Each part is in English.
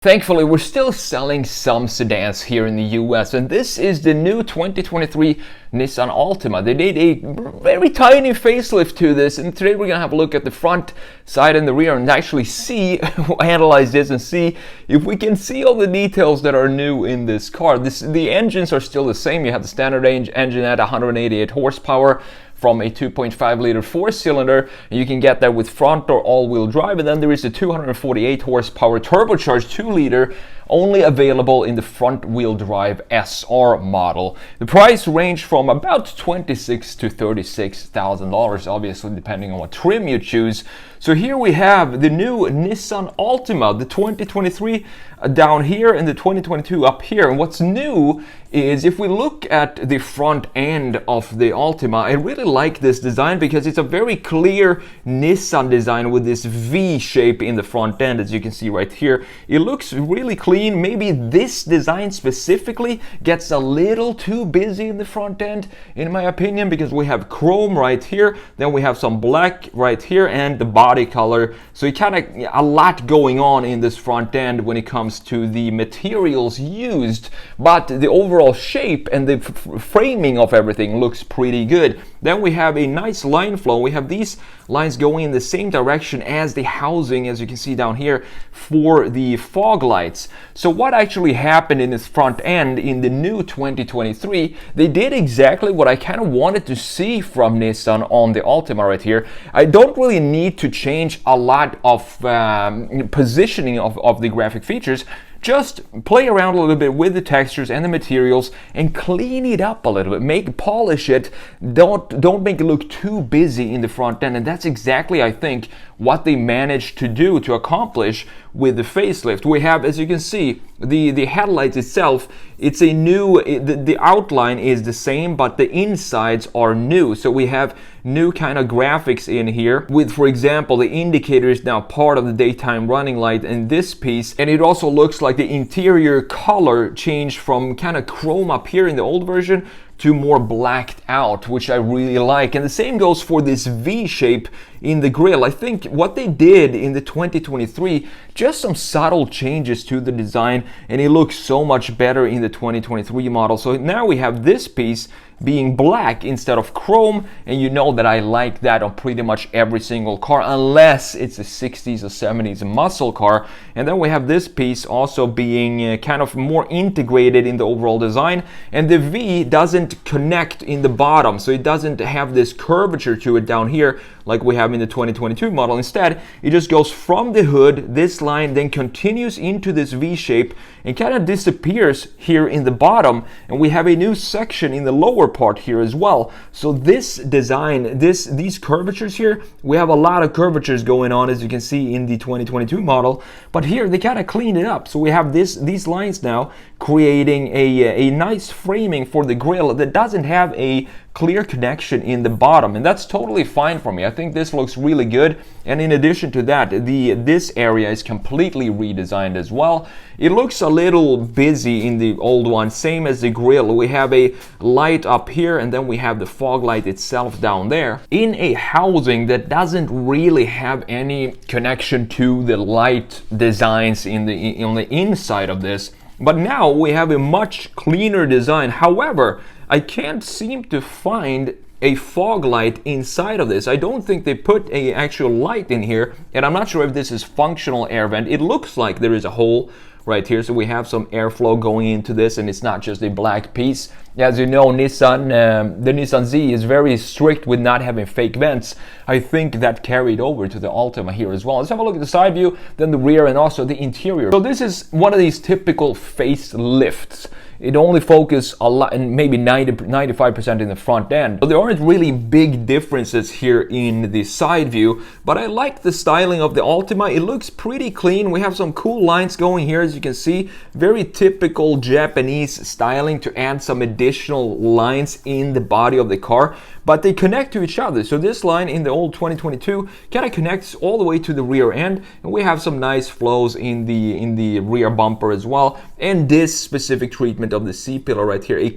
Thankfully, we're still selling some sedans here in the US, and this is the new 2023 Nissan Altima. They did a very tiny facelift to this, and today we're gonna have a look at the front, side, and the rear and actually analyze this and see if we can see all the details that are new in this car. The engines are still the same. You have the standard engine at 188 horsepower from a 2.5 liter four-cylinder. You can get that with front or all-wheel drive, and then there is a 248 horsepower turbocharged 2-liter only available in the front-wheel drive SR model. The price range from about $26,000 to $36,000, obviously depending on what trim you choose. So here we have the new Nissan Altima, the 2023 down here and the 2022 up here. And what's new is if we look at the front end of the Altima, I really like this design because it's a very clear Nissan design with this V shape in the front end, as you can see right here. It looks really clean. Maybe this design specifically gets a little too busy in the front end, in my opinion, because we have chrome right here, then we have some black right here, and the body color. So you kind of a lot going on in this front end when it comes to the materials used, but the overall shape and the framing of everything looks pretty good. Then we have a nice line flow. We have these lines going in the same direction as the housing, as you can see down here, for the fog lights. So what actually happened in this front end in the new 2023, they did exactly what I kind of wanted to see from Nissan on the Altima right here. I don't really need to change a lot of positioning of the graphic features. Just play around a little bit with the textures and the materials and clean it up a little bit. Polish it. Don't make it look too busy in the front end. And that's exactly, I think, what they managed to do, to accomplish with the facelift. We have, as you can see, the headlights itself, it's a new, the outline is the same, but the insides are new. So we have new kind of graphics in here with, for example, the indicator is now part of the daytime running light in this piece. And it also looks like the interior color changed from kind of chrome up here in the old version to more blacked out, which I really like. And the same goes for this V shape in the grille. I think what they did in the 2023, just some subtle changes to the design, and it looks so much better in the 2023 model. So now we have this piece being black instead of chrome, and you know that I like that on pretty much every single car, unless it's a 60s or 70s muscle car. And then we have this piece also being kind of more integrated in the overall design, and the V doesn't connect in the bottom, so it doesn't have this curvature to it down here like we have in the 2022 model. Instead, it just goes from the hood, this line, then continues into this V shape and kind of disappears here in the bottom, and we have a new section in the lower part here as well. So this design, these curvatures here, we have a lot of curvatures going on, as you can see in the 2022 model, but here they kind of cleaned it up. So we have these lines now creating a nice framing for the grille that doesn't have a clear connection in the bottom, and that's totally fine for me. I think this looks really good. And in addition to that, this area is completely redesigned as well. It looks a little busy in the old one, same as the grille. We have a light up here, and then we have the fog light itself down there in a housing that doesn't really have any connection to the light designs on the inside of this. But now we have a much cleaner design. However, I can't seem to find a fog light inside of this. I don't think they put an actual light in here, and I'm not sure if this is functional air vent. It looks like there is a hole right here, so we have some airflow going into this, and it's not just a black piece. As you know, Nissan, the Nissan Z is very strict with not having fake vents. I think that carried over to the Altima here as well. Let's have a look at the side view, then the rear, and also the interior. So this is one of these typical facelifts. It only focuses a lot, and maybe 95% in the front end. So there aren't really big differences here in the side view, but I like the styling of the Altima. It looks pretty clean. We have some cool lines going here, as you can see. Very typical Japanese styling to add some additional lines in the body of the car, but they connect to each other. So this line in the old 2022 kind of connects all the way to the rear end, and we have some nice flows in the rear bumper as well. And this specific treatment of the C-pillar right here, a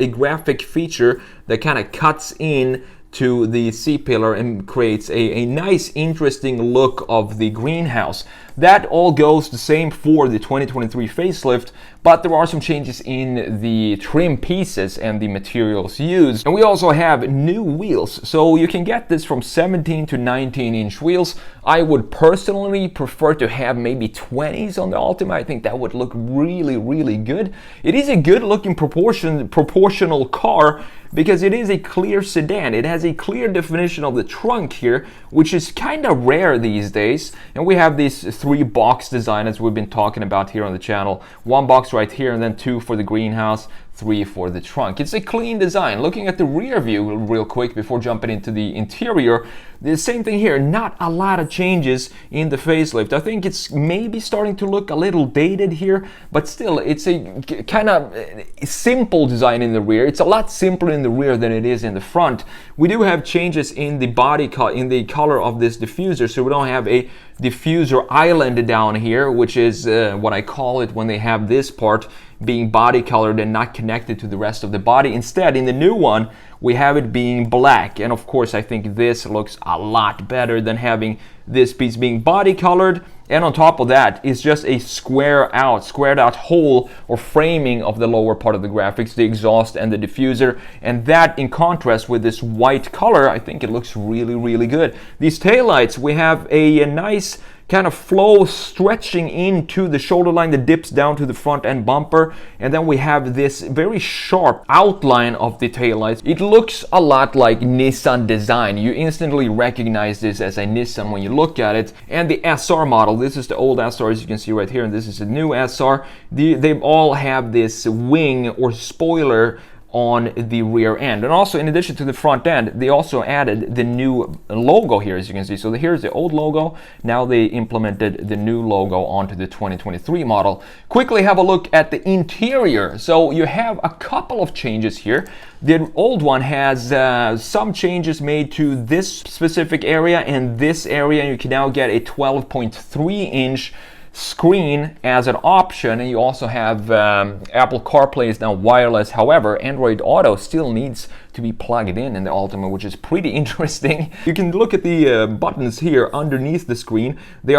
graphic feature that kind of cuts in to the C-pillar and creates a nice interesting look of the greenhouse. That all goes the same for the 2023 facelift, but there are some changes in the trim pieces and the materials used. And we also have new wheels, so you can get this from 17 to 19-inch wheels. I would personally prefer to have maybe 20s on the Altima. I think that would look really, really good. It is a good looking proportional car because it is a clear sedan. It has a clear definition of the trunk here, which is kind of rare these days. And we have these 3-box design as we've been talking about here on the channel. 1 box right here, and then 2 for the greenhouse, 3 for the trunk. It's a clean design. Looking at the rear view real quick before jumping into the interior, the same thing here. Not a lot of changes in the facelift. I think it's maybe starting to look a little dated here, but still it's a kind of simple design in the rear. It's a lot simpler in the rear than it is in the front. We do have changes in the body in the color of this diffuser, so we don't have a diffuser island down here, which is what I call it when they have this part being body colored and not connected to the rest of the body. Instead, in the new one, we have it being black. And of course, I think this looks a lot better than having this piece being body colored. And on top of that, it's just a squared out hole or framing of the lower part of the graphics, the exhaust and the diffuser. And that in contrast with this white color, I think it looks really, really good. These taillights, we have a nice kind of flow stretching into the shoulder line that dips down to the front end bumper, and then we have this very sharp outline of the taillights. It looks a lot like Nissan design. You instantly recognize this as a Nissan when you look at it. And the SR model, this is the old SR as you can see right here, and this is the new SR. They all have this wing or spoiler on the rear end. And also, in addition to the front end, they also added the new logo here, as you can see. So here's the old logo. Now they implemented the new logo onto the 2023 model. Quickly have a look at the interior. So you have a couple of changes here. The old one has some changes made to this specific area and this area. You can now get a 12.3-inch screen as an option, and you also have Apple CarPlay is now wireless. However, Android Auto still needs to be plugged in the Altima, which is pretty interesting. You can look at the buttons here underneath the screen. They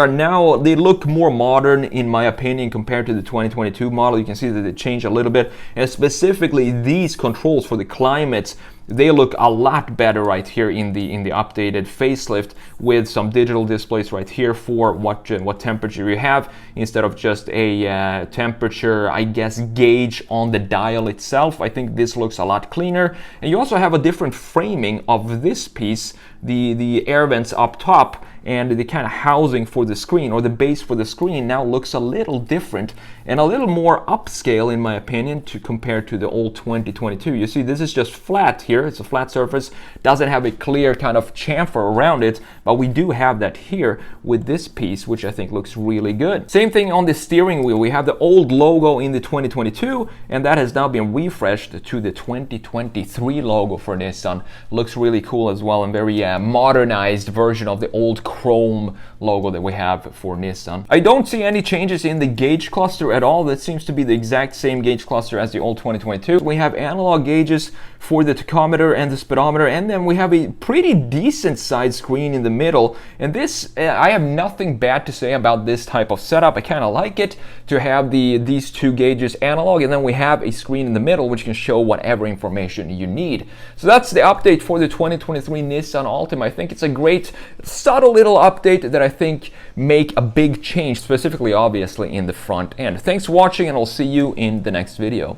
look more modern in my opinion compared to the 2022 model. You can see that they changed a little bit, and specifically these controls for the climate, they look a lot better right here in the updated facelift, with some digital displays right here for what temperature you have, instead of just a temperature, I guess, gauge on the dial itself. I think this looks a lot cleaner. And you also have a different framing of this piece, the air vents up top, and the kind of housing for the screen, or the base for the screen, now looks a little different and a little more upscale in my opinion compared to the old 2022. You see, this is just flat here. It's a flat surface, doesn't have a clear kind of chamfer around it, but we do have that here with this piece, which I think looks really good. Same thing on the steering wheel. We have the old logo in the 2022, and that has now been refreshed to the 2023 logo for Nissan. Looks really cool as well, and very modernized version of the old chrome logo that we have for Nissan. I don't see any changes in the gauge cluster at all. That seems to be the exact same gauge cluster as the old 2022. We have analog gauges for the tachometer and the speedometer, and then we have a pretty decent side screen in the middle. And this, I have nothing bad to say about this type of setup. I kind of like it to have these two gauges analog, and then we have a screen in the middle which can show whatever information you need. So that's the update for the 2023 Nissan Altima. I think it's a great, subtle little update that I think make a big change, specifically obviously in the front end. Thanks for watching, and I'll see you in the next video.